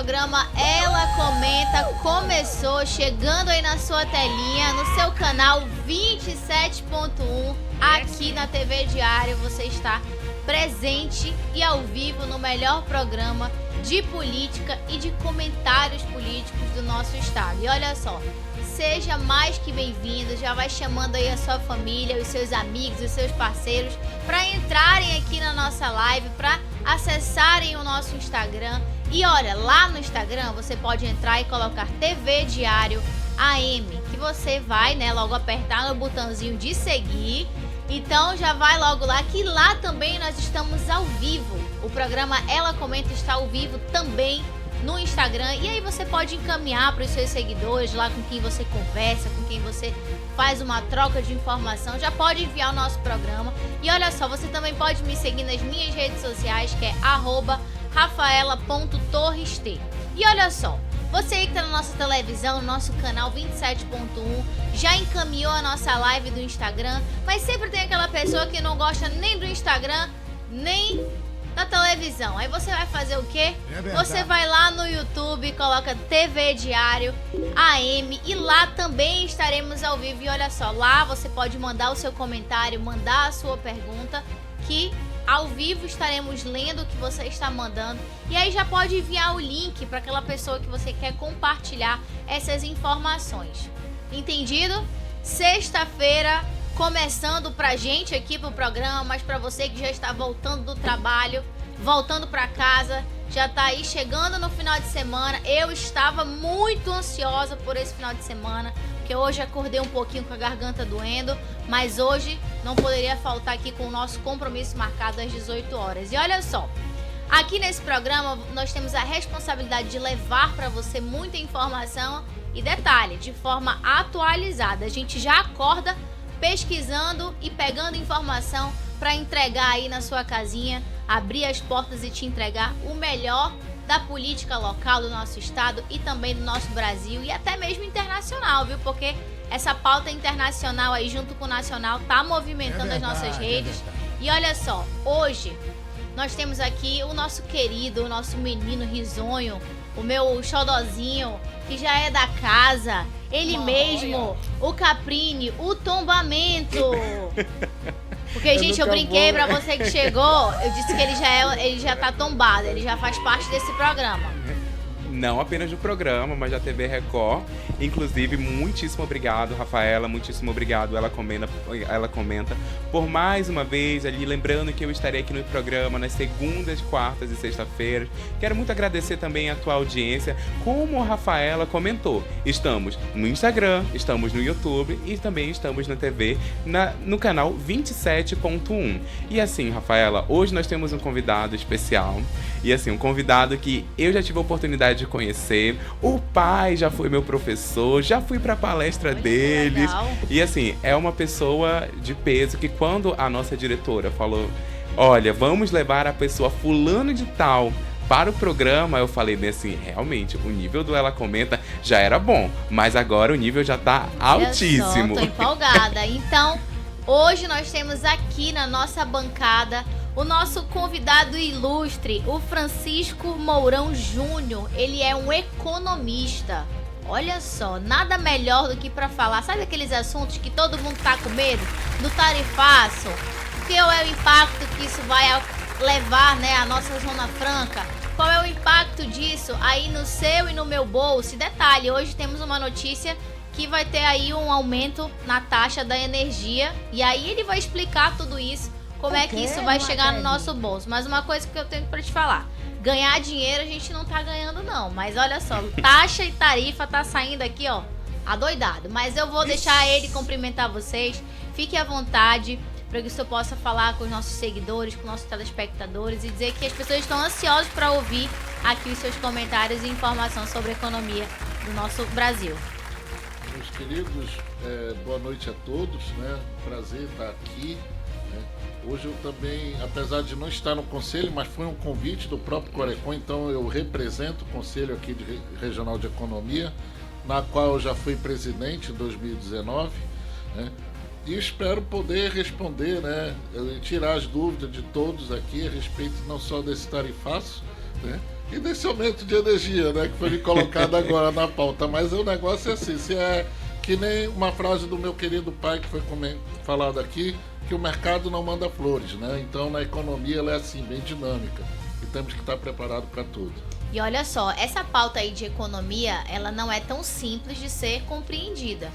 programa Ela Comenta começou, chegando aí na sua telinha, no seu canal 27.1, aqui na TV Diário. Você está presente e ao vivo no melhor programa de política e de comentários políticos do nosso estado. E olha só, seja mais que bem-vindo, já vai chamando aí a sua família, os seus amigos, os seus parceiros para entrarem aqui na nossa live, para acessarem o nosso Instagram. E olha, lá no Instagram você pode entrar e colocar TV Diário AM, que você vai, né, logo apertar no botãozinho de seguir. Então já vai logo lá, que lá também nós estamos ao vivo. O programa Ela Comenta está ao vivo também no Instagram. E aí você pode encaminhar para os seus seguidores, lá com quem você conversa, com quem você faz uma troca de informação. Já pode enviar o nosso programa. E olha só, você também pode me seguir nas minhas redes sociais, que é @rafaela.torrest. E olha só, você aí que está na nossa televisão, no nosso canal 27.1, já encaminhou a nossa live do Instagram, mas sempre tem aquela pessoa que não gosta nem do Instagram, nem da televisão. Aí você vai fazer o quê? Você vai lá no YouTube, coloca TV Diário AM e lá também estaremos ao vivo. E olha só, lá você pode mandar o seu comentário, mandar a sua pergunta, que ao vivo estaremos lendo o que você está mandando. E aí já pode enviar o link para aquela pessoa que você quer compartilhar essas informações. Entendido? Sexta-feira começando pra gente aqui pro programa, mas pra você que já está voltando do trabalho, voltando pra casa, já tá aí chegando no final de semana. Eu estava muito ansiosa por esse final de semana, porque hoje acordei um pouquinho com a garganta doendo, mas hoje não poderia faltar aqui com o nosso compromisso marcado às 18 horas. E olha só, aqui nesse programa nós temos a responsabilidade de levar para você muita informação e detalhe, de forma atualizada. A gente já acorda pesquisando e pegando informação para entregar aí na sua casinha, abrir as portas e te entregar o melhor da política local do nosso estado e também do nosso Brasil e até mesmo internacional, viu? Porque essa pauta internacional aí junto com o nacional tá movimentando as nossas redes. E olha só, hoje nós temos aqui o nosso querido, o nosso menino risonho, o meu xodozinho, que já é da casa, ele mesmo, o Caprini, o tombamento. Porque, gente, eu brinquei pra você que chegou, eu disse que ele já tá tombado, ele já faz parte desse programa. Não apenas do programa, mas da TV Record. Inclusive, muitíssimo obrigado, Rafaela. Muitíssimo obrigado, Ela Comenta, por mais uma vez ali. Lembrando que eu estarei aqui no programa nas segundas, quartas e sexta-feiras. Quero muito agradecer também a tua audiência. Como a Rafaela comentou, estamos no Instagram, estamos no YouTube e também estamos na TV, no canal 27.1. E assim, Rafaela, hoje nós temos um convidado especial. E assim, um convidado que eu já tive a oportunidade de conhecer. O pai já foi meu professor, já fui pra palestra deles. E assim, é uma pessoa de peso que quando a nossa diretora falou, olha, vamos levar a pessoa fulano de tal para o programa, eu falei bem assim, realmente, o nível do Ela Comenta já era bom, mas agora o nível já tá altíssimo. Tô empolgada. Então, hoje nós temos aqui na nossa bancada o nosso convidado ilustre, o Francisco Mourão Júnior. Ele é um economista. Olha só, nada melhor do que para falar, sabe aqueles assuntos que todo mundo tá com medo? Do tarifaço, qual é o impacto que isso vai levar, né, à nossa Zona Franca? Qual é o impacto disso aí no seu e no meu bolso? E detalhe, hoje temos uma notícia que vai ter aí um aumento na taxa da energia. E aí ele vai explicar tudo isso, como é que isso vai chegar no nosso bolso. Mas uma coisa que eu tenho pra te falar, ganhar dinheiro a gente não tá ganhando não. Mas olha só, taxa e tarifa tá saindo aqui, ó, adoidado. Mas eu vou deixar ele cumprimentar vocês. Fique à vontade para que o senhor possa falar com os nossos seguidores, com os nossos telespectadores e dizer que as pessoas estão ansiosas para ouvir aqui os seus comentários e informação sobre a economia do nosso Brasil. Meus queridos, boa noite a todos, né? Prazer estar aqui. Hoje eu também, apesar de não estar no conselho, mas foi um convite do próprio Corecon, então eu represento o Conselho aqui Regional de Economia, na qual eu já fui presidente em 2019, né? E espero poder responder, né, tirar as dúvidas de todos aqui a respeito não só desse tarifaço, né, E desse aumento de energia, né, que foi me colocado agora na pauta. Mas o negócio é assim, se é que nem uma frase do meu querido pai que foi falado aqui, que o mercado não manda flores, né? Então na economia ela é assim, bem dinâmica. E temos que estar preparados para tudo. E olha só, essa pauta aí de economia, ela não é tão simples de ser compreendida.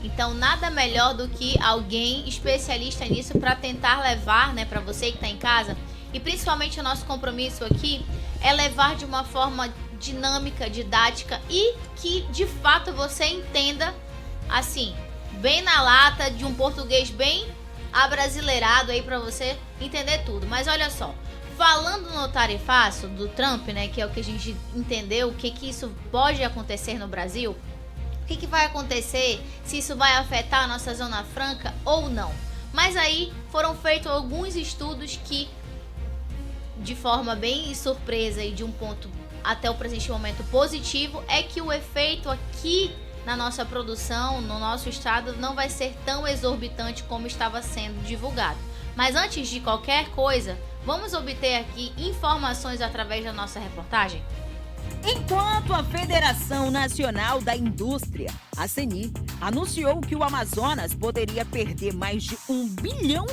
Então nada melhor do que alguém especialista nisso para tentar levar, né, para você que está em casa. E principalmente o nosso compromisso aqui é levar de uma forma dinâmica, didática e que de fato você entenda, assim, bem na lata, de um português bem abrasileirado aí para você entender tudo. Mas olha só, falando no tarifaço do Trump, né, que é o que a gente entendeu, o que isso pode acontecer no Brasil, o que vai acontecer, se isso vai afetar a nossa Zona Franca ou não. Mas aí foram feitos alguns estudos que, de forma bem surpresa e de um ponto até o presente momento positivo, é que o efeito aqui na nossa produção, no nosso estado, não vai ser tão exorbitante como estava sendo divulgado. Mas antes de qualquer coisa, vamos obter aqui informações através da nossa reportagem? Enquanto a Federação Nacional da Indústria, a CNI, anunciou que o Amazonas poderia perder mais de R$1 bilhão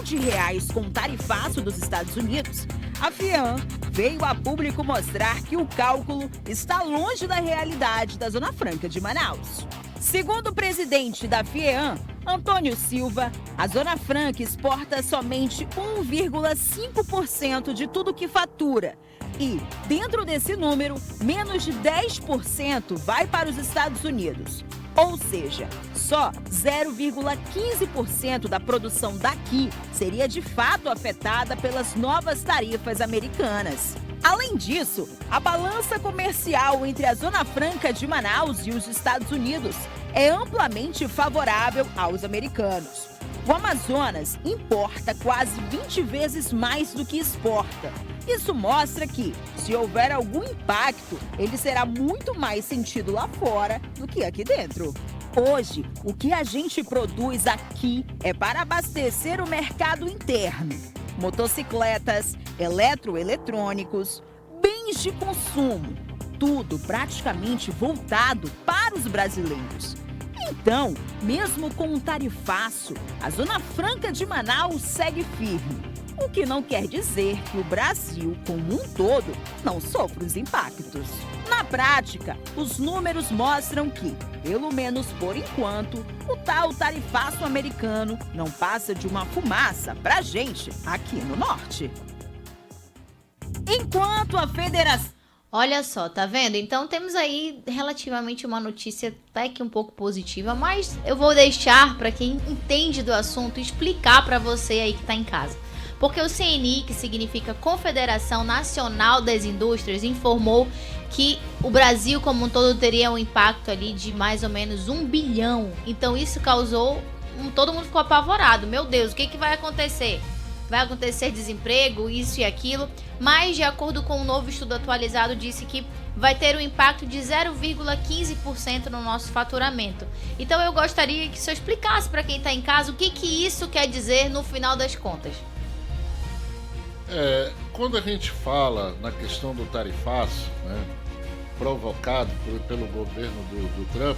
com o tarifaço dos Estados Unidos, a FEAM veio a público mostrar que o cálculo está longe da realidade da Zona Franca de Manaus. Segundo o presidente da FEAM, Antônio Silva, a Zona Franca exporta somente 1,5% de tudo que fatura. E, dentro desse número, menos de 10% vai para os Estados Unidos. Ou seja, só 0,15% da produção daqui seria de fato afetada pelas novas tarifas americanas. Além disso, a balança comercial entre a Zona Franca de Manaus e os Estados Unidos é amplamente favorável aos americanos. O Amazonas importa quase 20 vezes mais do que exporta. Isso mostra que, se houver algum impacto, ele será muito mais sentido lá fora do que aqui dentro. Hoje, o que a gente produz aqui é para abastecer o mercado interno. Motocicletas, eletroeletrônicos, bens de consumo, tudo praticamente voltado para os brasileiros. Então, mesmo com um tarifaço, a Zona Franca de Manaus segue firme. O que não quer dizer que o Brasil, como um todo, não sofre os impactos. Na prática, os números mostram que, pelo menos por enquanto, o tal tarifaço americano não passa de uma fumaça pra gente aqui no norte. Enquanto a Federação... Olha só, tá vendo? Então temos aí relativamente uma notícia até que um pouco positiva, mas eu vou deixar para quem entende do assunto explicar para você aí que tá em casa. Porque o CNI, que significa Confederação Nacional das Indústrias, informou que o Brasil como um todo teria um impacto ali de mais ou menos 1 bilhão. Então isso causou... todo mundo ficou apavorado. Meu Deus, o que vai acontecer? Vai acontecer desemprego, isso e aquilo, mas de acordo com um novo estudo atualizado disse que vai ter um impacto de 0,15% no nosso faturamento. Então eu gostaria que o senhor explicasse para quem está em casa o que isso quer dizer no final das contas. Quando a gente fala na questão do tarifaço, né, provocado pelo governo do Trump,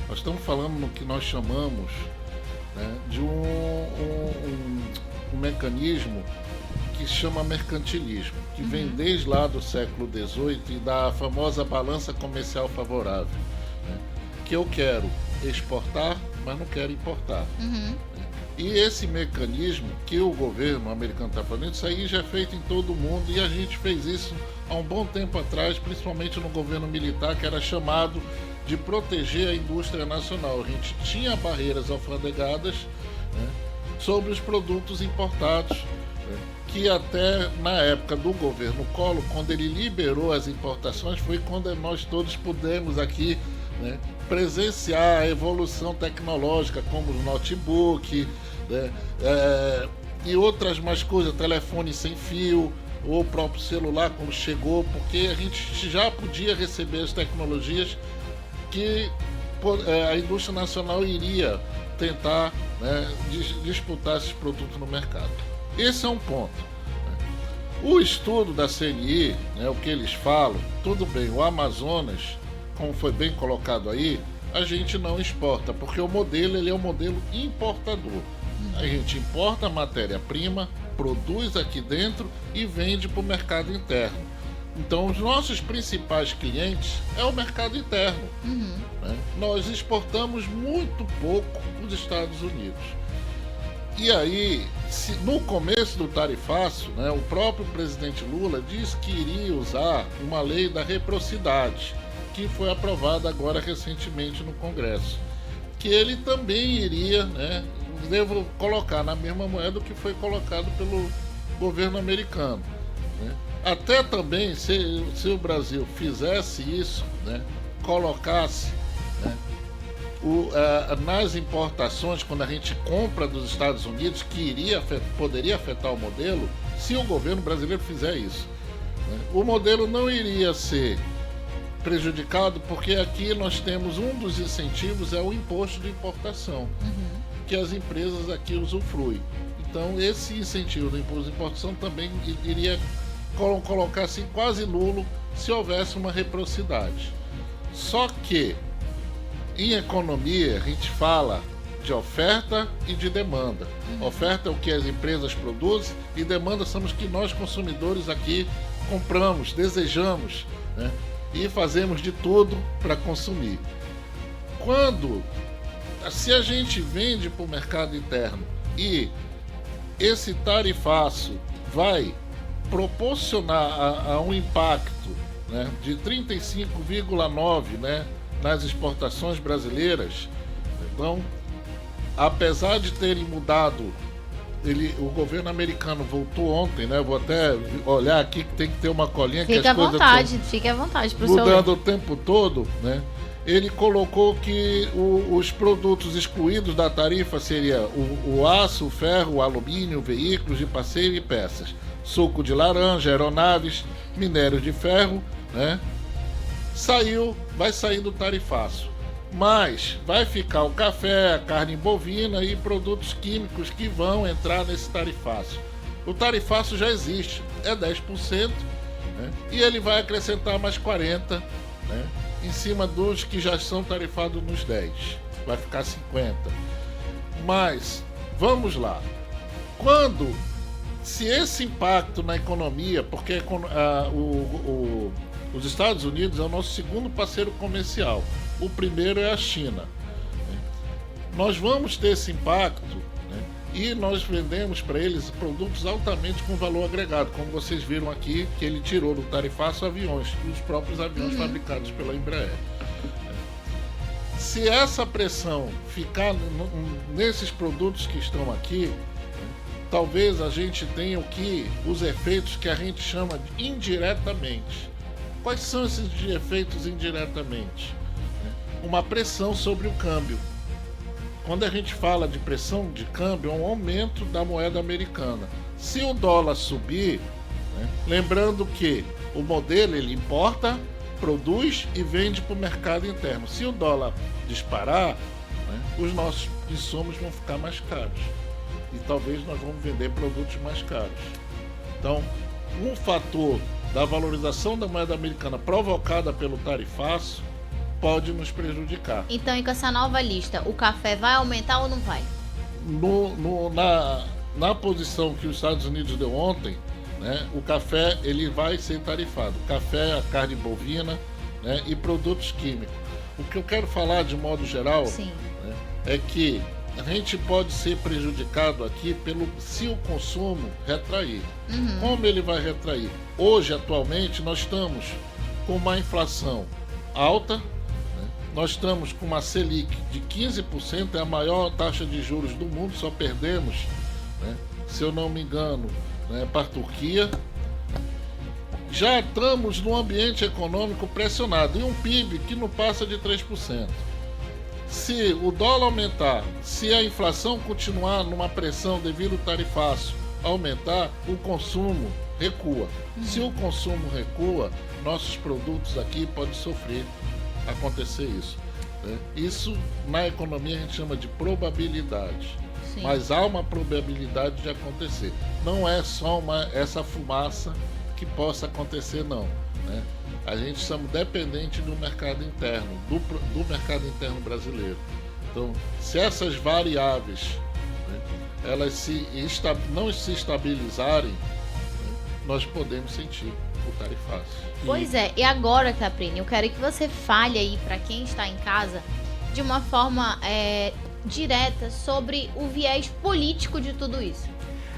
nós estamos falando no que nós chamamos, né, de um mecanismo que chama mercantilismo, que vem desde lá do século XVIII e da famosa balança comercial favorável, né? Que eu quero exportar, mas não quero importar. E esse mecanismo que o governo americano está fazendo, isso aí já é feito em todo o mundo e a gente fez isso há um bom tempo atrás, principalmente no governo militar, que era chamado de proteger a indústria nacional. A gente tinha barreiras alfandegadas, né, sobre os produtos importados, né, que até na época do governo Collor, quando ele liberou as importações, foi quando nós todos pudemos aqui, né, presenciar a evolução tecnológica, como o notebook, né, e outras mais coisas, telefone sem fio, ou o próprio celular quando chegou, porque a gente já podia receber as tecnologias que a indústria nacional iria tentar, né, disputar esses produtos no mercado. Esse é um ponto. O estudo da CNI, né, o que eles falam, tudo bem, o Amazonas, como foi bem colocado aí, a gente não exporta, porque o modelo ele é um modelo importador. A gente importa a matéria-prima, produz aqui dentro e vende para o mercado interno. Então, os nossos principais clientes é o mercado interno. Né? Nós exportamos muito pouco para os Estados Unidos. E aí, no começo do tarifaço, né, o próprio presidente Lula disse que iria usar uma lei da reciprocidade, que foi aprovada agora recentemente no Congresso, que ele também iria, né, devo colocar na mesma moeda que foi colocado pelo governo americano. Né? Até também, se o Brasil fizesse isso, né, colocasse, né, nas importações, quando a gente compra dos Estados Unidos, que poderia afetar o modelo, se o governo brasileiro fizer isso. Né? O modelo não iria ser prejudicado, porque aqui nós temos um dos incentivos, é o imposto de importação, que as empresas aqui usufruem. Então, esse incentivo do imposto de importação também iria colocar assim quase nulo se houvesse uma reciprocidade. Só que em economia a gente fala de oferta e de demanda. Oferta é o que as empresas produzem e demanda somos que nós consumidores aqui compramos, desejamos, né? E fazemos de tudo para consumir. Se a gente vende para o mercado interno e esse tarifaço vai proporcionar a um impacto, né, de 35,9%, né, nas exportações brasileiras, então, apesar de terem mudado, o governo americano voltou ontem, né? Vou até olhar aqui que tem que ter uma colinha que as coisas fique à vontade pro seu mudando o tempo todo, né? Ele colocou que os produtos excluídos da tarifa seria o aço, o ferro, o alumínio, veículos de passeio e peças, suco de laranja, aeronaves, minérios de ferro, né? Vai sair do tarifaço. Mas vai ficar o café, a carne bovina e produtos químicos que vão entrar nesse tarifaço. O tarifaço já existe, é 10%, né? E ele vai acrescentar mais 40%, né, em cima dos que já são tarifados nos 10%. Vai ficar 50%. Mas, vamos lá. Se esse impacto na economia, porque os Estados Unidos é o nosso segundo parceiro comercial. O primeiro é a China. Nós vamos ter esse impacto, né, e nós vendemos para eles produtos altamente com valor agregado, como vocês viram aqui, que ele tirou do tarifaço aviões, os próprios aviões fabricados pela Embraer. Se essa pressão ficar nesses produtos que estão aqui, talvez a gente tenha os efeitos que a gente chama de indiretamente. Quais são esses efeitos indiretamente? Uma pressão sobre o câmbio. Quando a gente fala de pressão de câmbio, é um aumento da moeda americana. Se o dólar subir, né, lembrando que o modelo ele importa, produz e vende para o mercado interno. Se o dólar disparar, né, os nossos insumos vão ficar mais caros. E talvez nós vamos vender produtos mais caros. Então, um fator da valorização da moeda americana provocada pelo tarifaço pode nos prejudicar. Então, com essa nova lista, o café vai aumentar ou não vai? Na posição que os Estados Unidos deu ontem, né, o café ele vai ser tarifado. Café, a carne bovina, né, e produtos químicos. O que eu quero falar de modo geral, né, é que a gente pode ser prejudicado aqui se o consumo retrair. Como ele vai retrair? Hoje, atualmente, nós estamos com uma inflação alta, né? Nós estamos com uma Selic de 15%, é a maior taxa de juros do mundo, só perdemos, né, se eu não me engano, né, para a Turquia. Já estamos num ambiente econômico pressionado e um PIB que não passa de 3%. Se o dólar aumentar, se a inflação continuar numa pressão devido ao tarifaço aumentar, o consumo recua. Se o consumo recua, nossos produtos aqui podem sofrer acontecer isso. Né? Isso na economia a gente chama de probabilidade. Sim. mas há uma probabilidade de acontecer. Não é só essa fumaça que possa acontecer, não, né? A gente estamos dependentes do mercado interno, do mercado interno brasileiro. Então, se essas variáveis, né, elas não se estabilizarem, né, nós podemos sentir o tarifaço. Pois é, e agora, Caprini, eu quero que você fale aí para quem está em casa de uma forma direta sobre o viés político de tudo isso.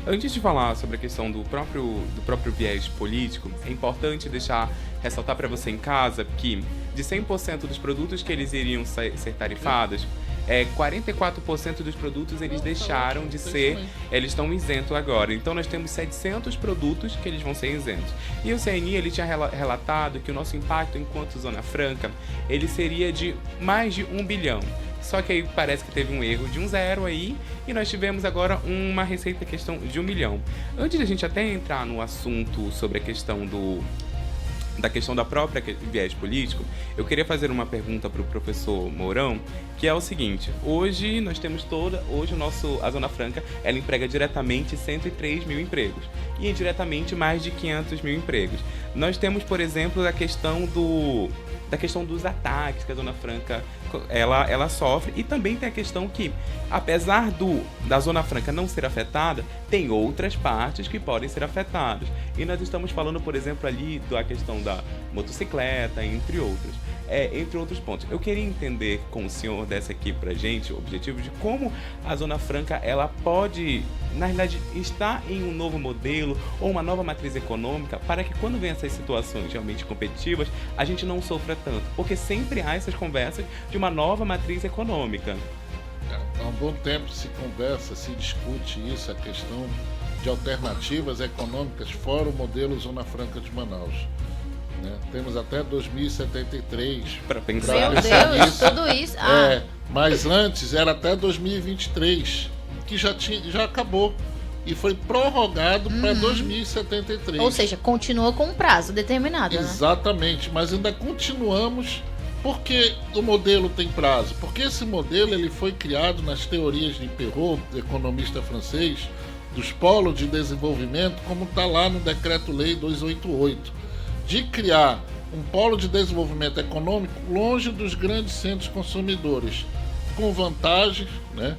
Antes de falar sobre a questão do próprio viés político, é importante ressaltar para você em casa que de 100% dos produtos que eles iriam ser tarifados, 44% dos produtos eles deixaram de ser, eles estão isentos agora. Então nós temos 700 produtos que eles vão ser isentos. E o CNI ele tinha relatado que o nosso impacto enquanto Zona Franca, ele seria de mais de 1 bilhão. Só que aí parece que teve um erro de um zero aí, e nós tivemos agora uma receita questão de 1 milhão. Antes de a gente até entrar no assunto sobre a questão da própria viés político, eu queria fazer uma pergunta para o professor Mourão, que é o seguinte: hoje nós temos a Zona Franca, ela emprega diretamente 103 mil empregos e indiretamente mais de 500 mil empregos. Nós temos, por exemplo, a questão dos ataques que a Zona Franca ela sofre, e também tem a questão que, apesar da Zona Franca não ser afetada, tem outras partes que podem ser afetadas. E nós estamos falando, por exemplo, ali da questão da motocicleta, entre outros pontos. Eu queria entender com o senhor dessa aqui pra gente o objetivo de como a Zona Franca ela pode, na realidade, estar em um novo modelo ou uma nova matriz econômica, para que quando vem essas situações realmente competitivas, a gente não sofra tanto, porque sempre há essas conversas de uma nova matriz econômica. Há um bom tempo se conversa, se discute isso, a questão de alternativas econômicas fora o modelo Zona Franca de Manaus, né? Temos até 2073 para pensar. Meu Deus, tudo isso. Mas antes era até 2023, que já acabou e foi prorrogado para 2073. Ou seja, continua com um prazo determinado. Exatamente, né? Mas ainda continuamos. Porque o modelo tem prazo? Porque esse modelo ele foi criado nas teorias de Perrault, economista francês, dos polos de desenvolvimento, como está lá no Decreto-Lei 288, de criar um polo de desenvolvimento econômico longe dos grandes centros consumidores, com vantagens, né,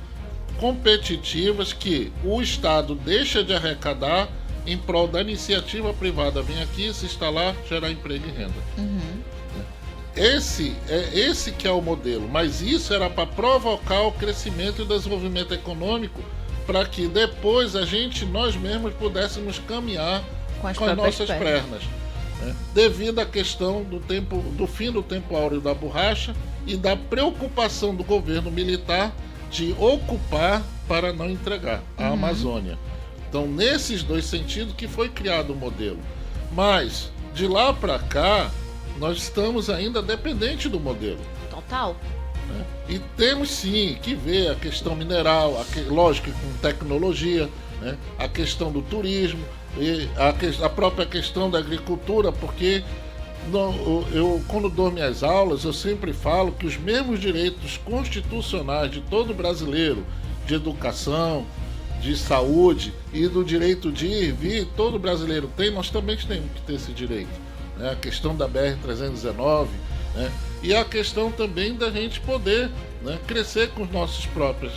competitivas que o Estado deixa de arrecadar em prol da iniciativa privada vir aqui, se instalar, gerar emprego e renda. Esse que é o modelo, mas isso era para provocar o crescimento e o desenvolvimento econômico, para que depois nós mesmos pudéssemos caminhar com as nossas pernas, né? Devido à questão do fim do tempo áureo da borracha e da preocupação do governo militar de ocupar para não entregar a Amazônia. Então, nesses dois sentidos que foi criado o modelo. Mas, de lá para cá, nós estamos ainda dependentes do modelo. Total. Né? E temos sim que ver a questão mineral, lógico, com tecnologia, né? A questão do turismo, e a própria questão da agricultura, porque eu, quando dou minhas aulas, eu sempre falo que os mesmos direitos constitucionais de todo brasileiro, de educação, de saúde e do direito de ir e vir, todo brasileiro tem, nós também temos que ter esse direito. A questão da BR-319, né? E a questão também da gente poder, né, crescer com os nossos próprios,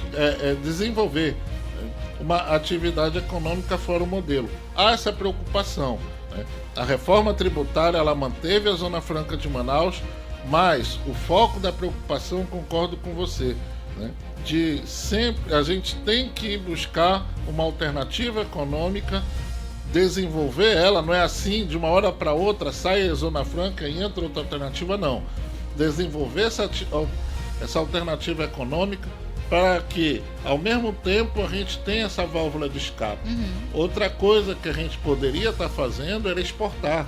desenvolver, né, uma atividade econômica fora o modelo. Há essa preocupação, né? A reforma tributária ela manteve a Zona Franca de Manaus, mas o foco da preocupação, concordo com você, né, de sempre a gente tem que buscar uma alternativa econômica, desenvolver ela, não é assim de uma hora para outra sai a Zona Franca e entra outra alternativa, não. Desenvolver essa alternativa econômica para que, ao mesmo tempo, a gente tenha essa válvula de escape. Outra coisa que a gente poderia estar fazendo era exportar.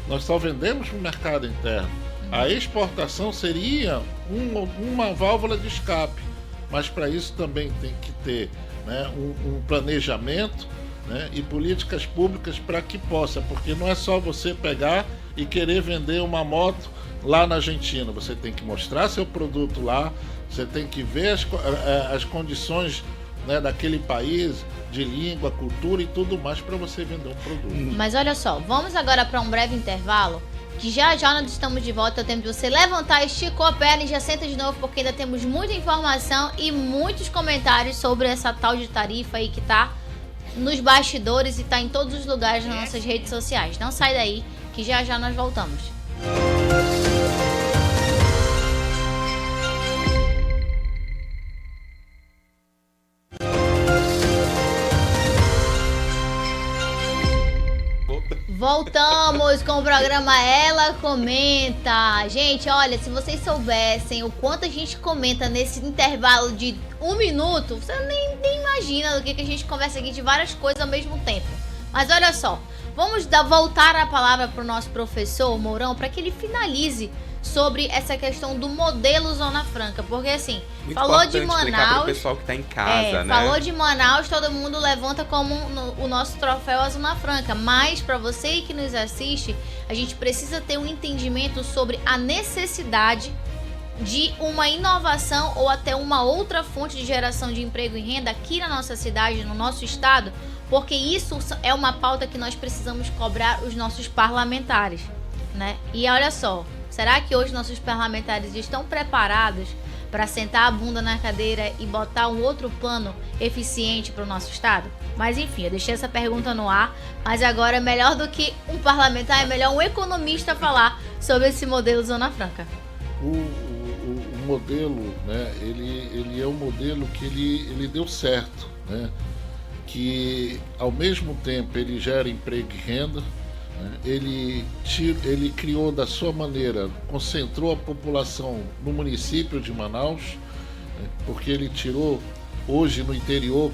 Nós só vendemos no mercado interno. A exportação seria uma válvula de escape, mas para isso também tem que ter, né, um planejamento, né, e políticas públicas para que possa, porque não é só você pegar e querer vender uma moto lá na Argentina, você tem que mostrar seu produto lá, você tem que ver as condições né, daquele país, de língua, cultura e tudo mais para você vender um produto. Mas olha só, vamos agora para um breve intervalo, que já nós estamos de volta. É o tempo de você levantar, esticou a perna e já senta de novo, porque ainda temos muita informação e muitos comentários sobre essa tal de tarifa aí que tá nos bastidores e tá em todos os lugares nas nossas redes sociais. Não sai daí, que já nós voltamos. Voltamos com o programa Ela Comenta. Gente, olha, se vocês soubessem o quanto a gente comenta nesse intervalo de 1 minuto, você nem imagina do que a gente conversa aqui de várias coisas ao mesmo tempo. Mas olha só, vamos voltar a palavra para o nosso professor Mourão para que ele finalize sobre essa questão do modelo Zona Franca, porque assim, muito falou de Manaus, explicar pro pessoal que tá em casa, né? Falou de Manaus, todo mundo levanta como o nosso troféu a Zona Franca, mas para você que nos assiste, a gente precisa ter um entendimento sobre a necessidade de uma inovação ou até uma outra fonte de geração de emprego e renda aqui na nossa cidade, no nosso estado, porque isso é uma pauta que nós precisamos cobrar os nossos parlamentares, né? E olha só, será que hoje nossos parlamentares estão preparados para sentar a bunda na cadeira e botar um outro plano eficiente para o nosso estado? Mas enfim, eu deixei essa pergunta no ar, mas agora é melhor do que um parlamentar, é melhor um economista falar sobre esse modelo Zona Franca. O modelo, né, ele é um modelo que ele deu certo, né? Que ao mesmo tempo ele gera emprego e renda, né? Ele criou da sua maneira, concentrou a população no município de Manaus, né? Porque ele tirou hoje no interior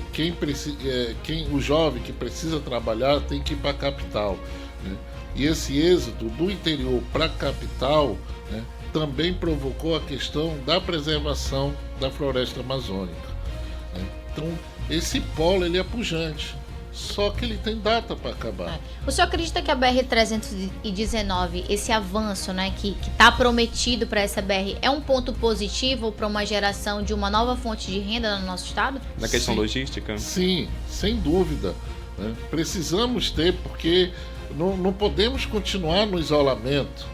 o jovem que precisa trabalhar tem que ir para a capital, né? E esse êxodo do interior para a capital, né, também provocou a questão da preservação da floresta amazônica, né? Então esse polo ele é pujante, só que ele tem data para acabar. O senhor acredita que a BR-319, esse avanço, né, que está prometido para essa BR, é um ponto positivo para uma geração de uma nova fonte de renda no nosso estado? Na questão logística? Sim, sem dúvida, né? Precisamos ter, porque não podemos continuar no isolamento.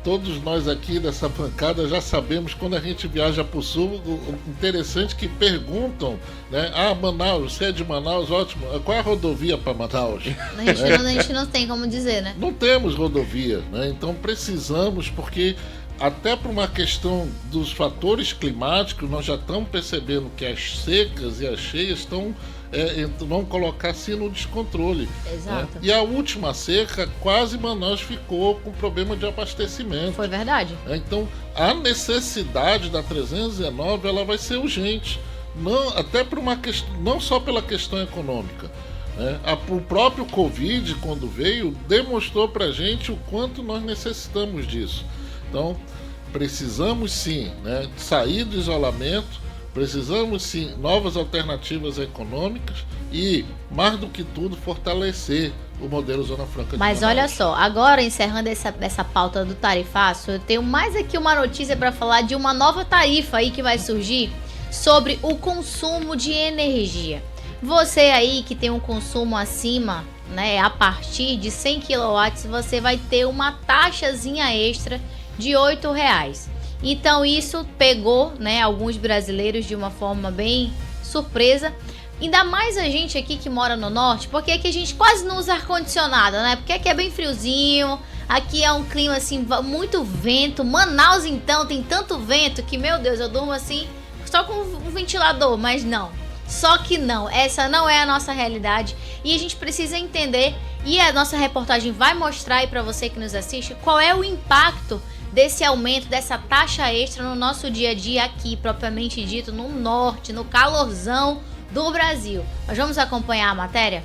Todos nós aqui dessa bancada já sabemos, quando a gente viaja para o sul, interessante que perguntam, né? Manaus, você é de Manaus, ótimo. Qual é a rodovia para Manaus? A gente não tem como dizer, né? Não temos rodovia, né? Então precisamos, porque até por uma questão dos fatores climáticos, nós já estamos percebendo que as secas e as cheias vão colocar assim no descontrole. Exato. Né? E a última seca, quase Manaus ficou com problema de abastecimento. Foi verdade. Então, a necessidade da 319 ela vai ser urgente. Até por uma questão, não só pela questão econômica. Né? O próprio Covid, quando veio, demonstrou pra gente o quanto nós necessitamos disso. Então, precisamos sim, né, sair do isolamento. Precisamos sim novas alternativas econômicas e, mais do que tudo, fortalecer o modelo Zona Franca de Manaus. Mas olha só, agora encerrando essa pauta do tarifaço, eu tenho mais aqui uma notícia para falar de uma nova tarifa aí que vai surgir sobre o consumo de energia. Você aí que tem um consumo acima, né, a partir de 100 kW, você vai ter uma taxazinha extra de R$ 8,00. Então isso pegou, né, alguns brasileiros de uma forma bem surpresa. Ainda mais a gente aqui que mora no norte, porque aqui a gente quase não usa ar-condicionado, né? Porque aqui é bem friozinho, aqui é um clima assim, muito vento. Manaus então tem tanto vento que, meu Deus, eu durmo assim só com um ventilador, mas não. Só que não, essa não é a nossa realidade e a gente precisa entender, e a nossa reportagem vai mostrar aí pra você que nos assiste, qual é o impacto desse aumento, dessa taxa extra no nosso dia a dia aqui, propriamente dito, no norte, no calorzão do Brasil. Nós vamos acompanhar a matéria?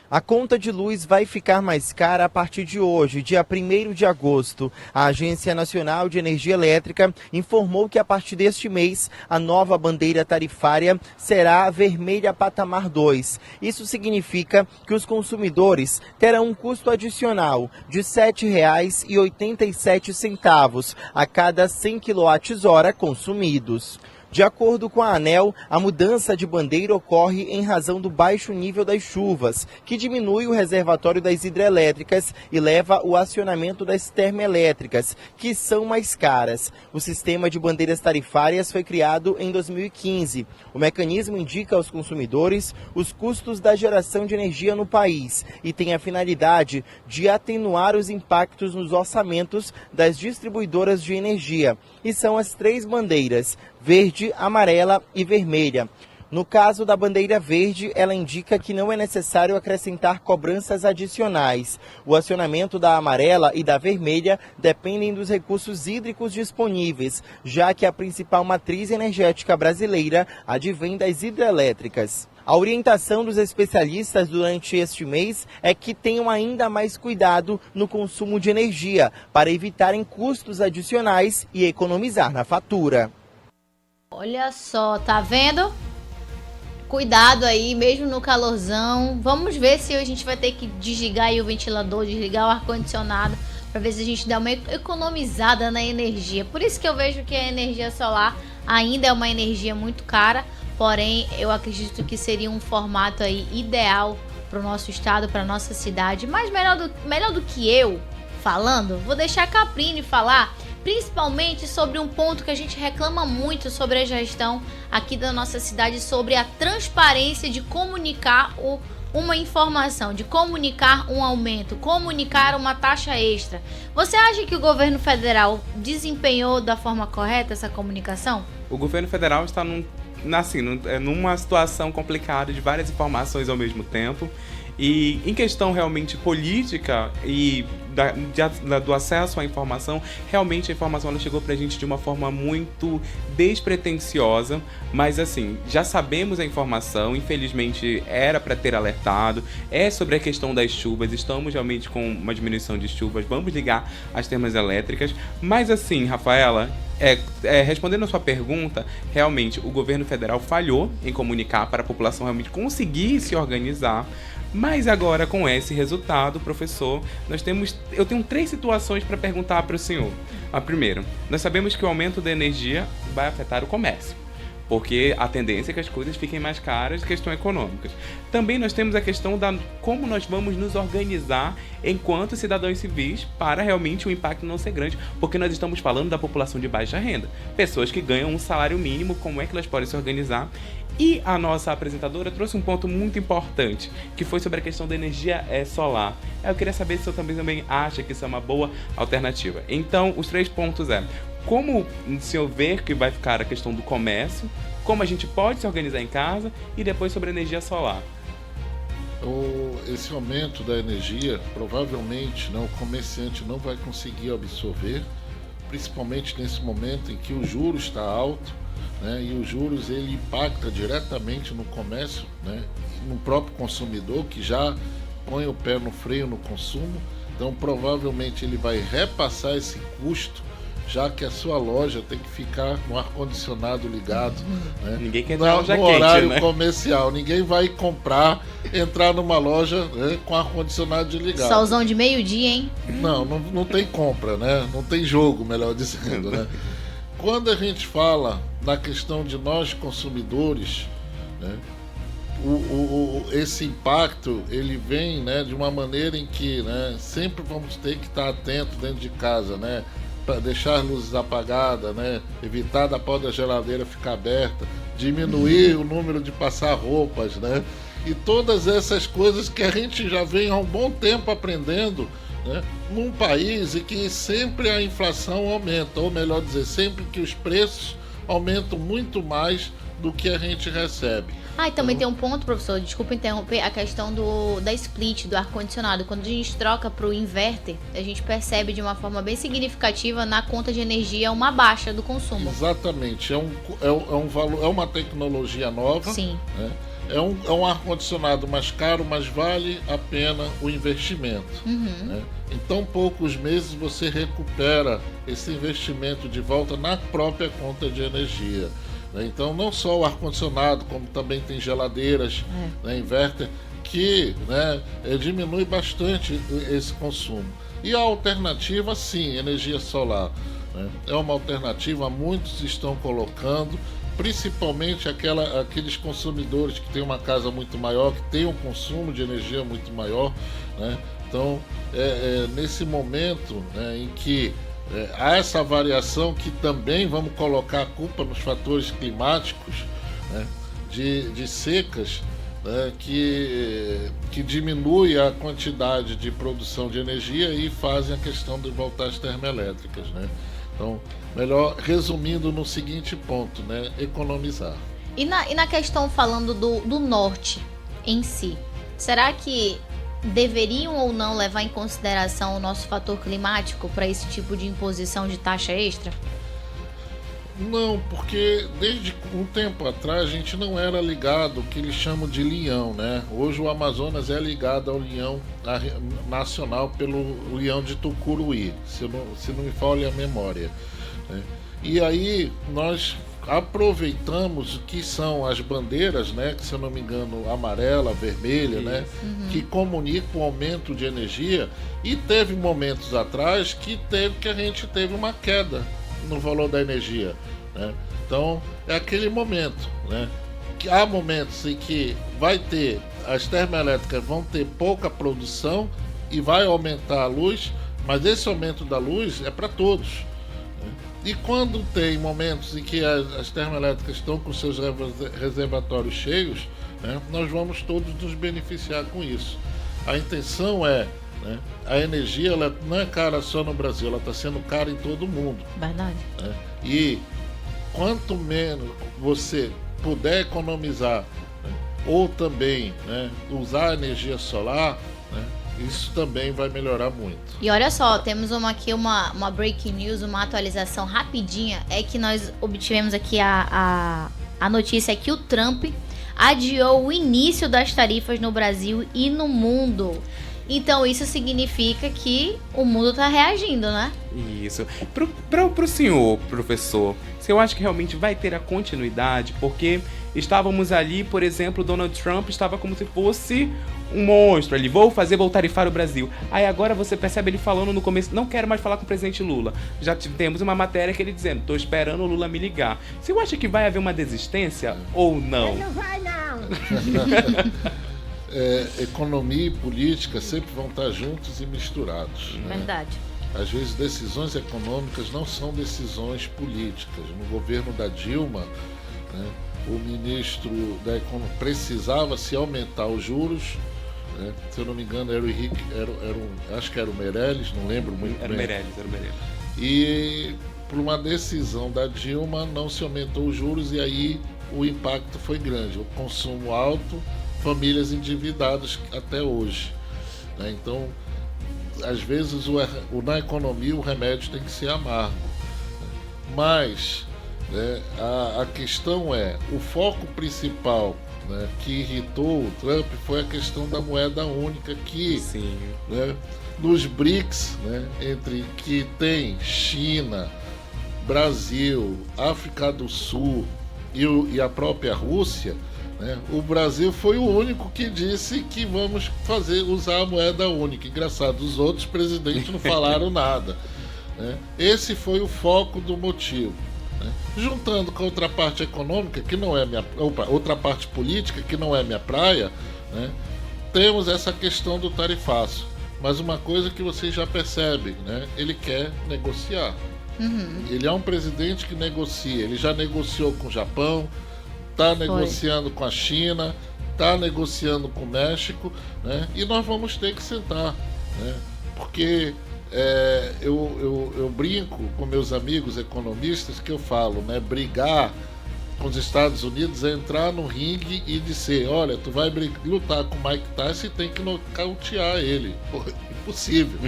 A conta de luz vai ficar mais cara a partir de hoje, dia 1º de agosto. A Agência Nacional de Energia Elétrica informou que a partir deste mês, a nova bandeira tarifária será a vermelha patamar 2. Isso significa que os consumidores terão um custo adicional de R$ 7,87 a cada 100 kWh consumidos. De acordo com a ANEEL, a mudança de bandeira ocorre em razão do baixo nível das chuvas, que diminui o reservatório das hidrelétricas e leva ao acionamento das termoelétricas, que são mais caras. O sistema de bandeiras tarifárias foi criado em 2015. O mecanismo indica aos consumidores os custos da geração de energia no país e tem a finalidade de atenuar os impactos nos orçamentos das distribuidoras de energia. E são as 3 bandeiras: verde, amarela e vermelha. No caso da bandeira verde, ela indica que não é necessário acrescentar cobranças adicionais. O acionamento da amarela e da vermelha dependem dos recursos hídricos disponíveis, já que a principal matriz energética brasileira advém das hidrelétricas. A orientação dos especialistas durante este mês é que tenham ainda mais cuidado no consumo de energia, para evitarem custos adicionais e economizar na fatura. Olha só, tá vendo? Cuidado aí, mesmo no calorzão. Vamos ver se a gente vai ter que desligar aí o ventilador, desligar o ar-condicionado, para ver se a gente dá uma economizada na energia. Por isso que eu vejo que a energia solar ainda é uma energia muito cara, porém eu acredito que seria um formato aí ideal para o nosso estado, para nossa cidade. Mas melhor do que eu falando, vou deixar a Caprini falar, principalmente sobre um ponto que a gente reclama muito sobre a gestão aqui da nossa cidade, sobre a transparência de comunicar uma informação, de comunicar um aumento, comunicar uma taxa extra. Você acha que o governo federal desempenhou da forma correta essa comunicação? O governo federal está numa situação complicada de várias informações ao mesmo tempo. E em questão realmente política e do acesso à informação, realmente a informação ela chegou pra gente de uma forma muito despretensiosa, mas assim, já sabemos a informação, infelizmente era para ter alertado, é sobre a questão das chuvas, estamos realmente com uma diminuição de chuvas, vamos ligar as termoelétricas, mas assim, Rafaela, respondendo a sua pergunta, realmente o governo federal falhou em comunicar para a população realmente conseguir se organizar. Mas agora, com esse resultado, professor, eu tenho 3 situações para perguntar para o senhor. A primeira, nós sabemos que o aumento da energia vai afetar o comércio, porque a tendência é que as coisas fiquem mais caras, questão econômicas. Também nós temos a questão da como nós vamos nos organizar enquanto cidadãos civis para realmente o impacto não ser grande, porque nós estamos falando da população de baixa renda, pessoas que ganham um salário mínimo, como é que elas podem se organizar? E a nossa apresentadora trouxe um ponto muito importante, que foi sobre a questão da energia solar. Eu queria saber se o senhor também acha que isso é uma boa alternativa. Então, os 3 pontos como o senhor vê que vai ficar a questão do comércio, como a gente pode se organizar em casa e depois sobre a energia solar. Esse aumento da energia, provavelmente o comerciante não vai conseguir absorver, principalmente nesse momento em que o juro está alto, né, e os juros ele impacta diretamente no comércio, né, no próprio consumidor que já põe o pé no freio no consumo, então provavelmente ele vai repassar esse custo, já que a sua loja tem que ficar no ar-condicionado ligado, né, ninguém quer entrar no horário quente, né? comercial, ninguém vai entrar numa loja, né, com ar-condicionado ligado. Solzão de meio-dia, hein? Não tem compra, né? Não tem jogo, melhor dizendo, né? Quando a gente fala na questão de nós consumidores, né, esse impacto ele vem, né, de uma maneira em que, né, sempre vamos ter que estar atento dentro de casa, né, para deixar as luzes apagadas, né, evitar da porta da geladeira ficar aberta, diminuir o número de passar roupas, né, e todas essas coisas que a gente já vem há um bom tempo aprendendo, né, num país em que sempre a inflação aumenta, ou melhor dizer, sempre que os preços aumentam muito mais do que a gente recebe. E também tem um ponto, professor, desculpa interromper, a questão da split, do ar-condicionado. Quando a gente troca para o inverter, a gente percebe de uma forma bem significativa na conta de energia uma baixa do consumo. Exatamente, é um valor, é uma tecnologia nova. Sim. Né? É um ar-condicionado mais caro, mas vale a pena o investimento. Né? Em tão poucos meses você recupera esse investimento de volta na própria conta de energia. Né? Então não só o ar-condicionado, como também tem geladeiras, né, inverter, que, né, diminui bastante esse consumo. E a alternativa, sim, energia solar. Né? É uma alternativa, muitos estão colocando, principalmente aqueles consumidores que têm uma casa muito maior, que têm um consumo de energia muito maior, né? Então, nesse momento, né, em que há essa variação, que também vamos colocar a culpa nos fatores climáticos, né, de secas, né, que diminui a quantidade de produção de energia e fazem a questão de voltar às termoelétricas, né? Então, melhor resumindo no seguinte ponto, né, economizar. E na questão falando do norte em si, será que deveriam ou não levar em consideração o nosso fator climático para esse tipo de imposição de taxa extra? Não, porque desde um tempo atrás a gente não era ligado ao que eles chamam de leão, né? Hoje o Amazonas é ligado ao leão nacional pelo leão de Tucuruí, se não me falha a memória, né? E aí nós aproveitamos o que são as bandeiras, né, que se eu não me engano amarela, vermelha, né, que comunicam o aumento de energia, e teve momentos atrás que a gente teve uma queda no valor da energia, né? Então é aquele momento, né, que há momentos em que as termoelétricas vão ter pouca produção e vai aumentar a luz, mas esse aumento da luz é para todos. E quando tem momentos em que as termoelétricas estão com seus reservatórios cheios, né, nós vamos todos nos beneficiar com isso. A intenção é, né, a energia ela não é cara só no Brasil, ela está sendo cara em todo o mundo. Verdade. Né? E quanto menos você puder economizar, né, ou também, né, usar energia solar, né, isso também vai melhorar muito. E olha só, temos aqui uma breaking news, uma atualização rapidinha. É que nós obtivemos aqui a notícia que o Trump adiou o início das tarifas no Brasil e no mundo. Então isso significa que o mundo está reagindo, né? Isso. Pro senhor, professor, você acha que realmente vai ter a continuidade? Porque estávamos ali, por exemplo, Donald Trump estava como se fosse um monstro ali, vou tarifar o Brasil. Aí agora você percebe ele falando no começo, não quero mais falar com o presidente Lula. Já temos uma matéria que ele dizendo, tô esperando o Lula me ligar. Você acha que vai haver uma desistência ou não? Não vai não. Economia e política sempre vão estar juntos e misturados, né? Verdade. Às vezes decisões econômicas não são decisões políticas. No governo da Dilma, né, o ministro da Economia precisava se aumentar os juros, né? Se eu não me engano era o Henrique, acho que era o Meirelles, não lembro muito Era bem. Meirelles. E por uma decisão da Dilma não se aumentou os juros e aí o impacto foi grande. O consumo alto, famílias endividadas até hoje, né? Então, às vezes na economia o remédio tem que ser amargo, mas, né, a questão é, o foco principal, né, que irritou o Trump foi a questão da moeda única que, Sim. né, nos BRICS, né, entre que tem China, Brasil, África do Sul e a própria Rússia, né, o Brasil foi o único que disse que vamos usar a moeda única. Engraçado, os outros presidentes não falaram nada, né? Esse foi o foco do motivo, né? Juntando com a outra parte econômica, que não é outra parte política, que não é minha praia, né? Temos essa questão do tarifaço. Mas uma coisa que vocês já percebem, né? Ele quer negociar. Ele é um presidente que negocia. Ele já negociou com o Japão, está negociando com a China, está negociando com o México, né? E nós vamos ter que sentar, né? Porque eu brinco com meus amigos economistas que eu falo, né? Brigar com os Estados Unidos é entrar no ringue e dizer, olha, tu vai lutar com o Mike Tyson e tem que nocautear ele. Pô, impossível.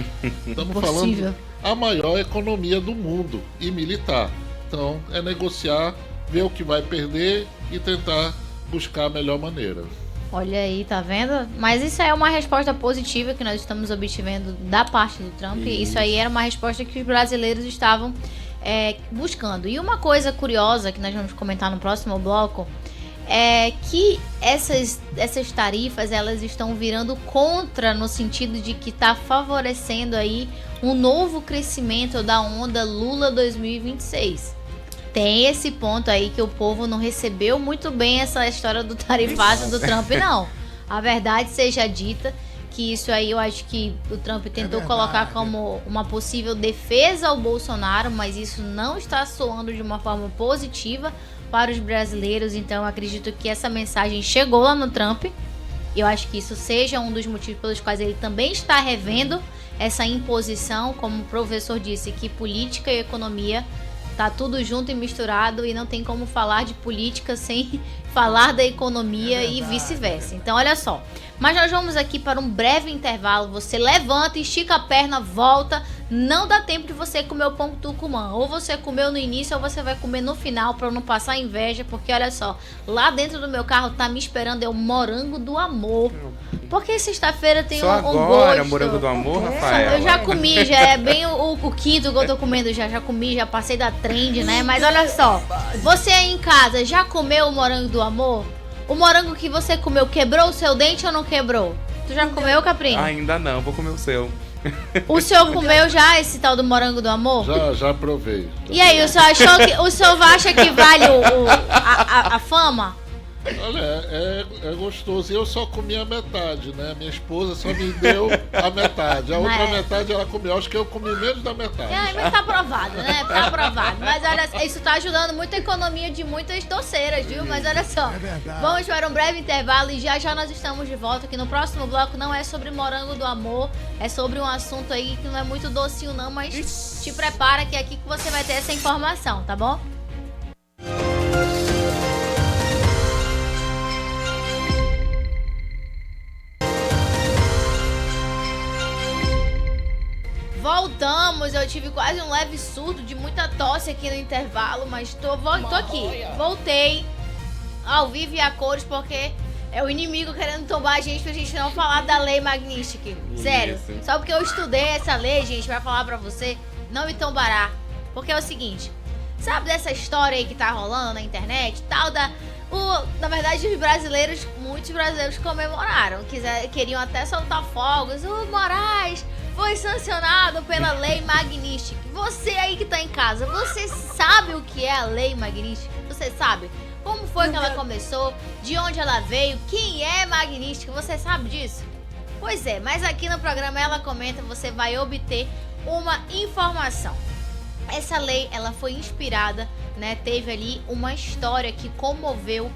Estamos falando a maior economia do mundo e militar. Então é negociar, ver o que vai perder e tentar buscar a melhor maneira. Olha aí, tá vendo? Mas isso é uma resposta positiva que nós estamos obtivendo da parte do Trump. Isso aí era uma resposta que os brasileiros estavam buscando. E uma coisa curiosa que nós vamos comentar no próximo bloco é que essas tarifas, elas estão virando contra, no sentido de que está favorecendo aí um novo crescimento da onda Lula 2026. tem esse ponto aí que o povo não recebeu muito bem essa história do tarifaço do Trump, não. A verdade seja dita, que isso aí eu acho que o Trump tentou colocar como uma possível defesa ao Bolsonaro, mas isso não está soando de uma forma positiva para os brasileiros. Então eu acredito que essa mensagem chegou lá no Trump. Eu acho que isso seja um dos motivos pelos quais ele também está revendo essa imposição, como o professor disse, que política e economia tá tudo junto e misturado e não tem como falar de política sem falar da economia e vice-versa. Então, olha só. Mas nós vamos aqui para um breve intervalo. Você levanta, estica a perna, volta. Não dá tempo de você comer o pão com tucumã. Ou você comeu no início ou você vai comer no final para não passar inveja. Porque, olha só, lá dentro do meu carro tá me esperando o morango do amor. Porque sexta-feira tem só um agora, gosto. Morango do amor, Rafael? Eu já comi, já é bem o quinto que eu tô comendo, já comi, já passei da trend, né? Mas olha só, você aí em casa já comeu o morango do amor? O morango que você comeu quebrou o seu dente ou não quebrou? Tu já comeu, Caprinho? Ainda não, vou comer o seu. O senhor comeu já esse tal do morango do amor? Já provei. E aí, o senhor achou que o senhor acha que vale a fama? Olha, é gostoso. Eu só comi a metade, né? Minha esposa só me deu a metade. A outra metade ela comeu. Acho que eu comi menos da metade. Mas tá aprovado, né? Tá aprovado. Mas olha, isso tá ajudando muito a economia de muitas doceiras, viu? Mas olha só, vamos para um breve intervalo e já nós estamos de volta. Que no próximo bloco não é sobre morango do amor, é sobre um assunto aí que não é muito docinho não, mas te prepara que é aqui que você vai ter essa informação, tá bom? Voltamos, eu tive quase um leve surto de muita tosse aqui no intervalo, mas tô aqui. Voltei ao vivo e a cores porque é o inimigo querendo tombar a gente pra gente não falar da lei Magnística. Sério, só porque eu estudei essa lei, gente, vai falar pra você, não me tombará. Porque é o seguinte, sabe dessa história aí que tá rolando na internet, tal da... na verdade, muitos brasileiros comemoraram, queriam até soltar fogos. O Moraes foi sancionado pela Lei Magnística. Você aí que tá em casa, você sabe o que é a Lei Magnística? Você sabe como foi que ela começou? De onde ela veio? Quem é Magnística? Você sabe disso? Pois é, mas aqui no programa Ela Comenta você vai obter uma informação. Essa lei, ela foi inspirada, né? Teve ali uma história que comoveu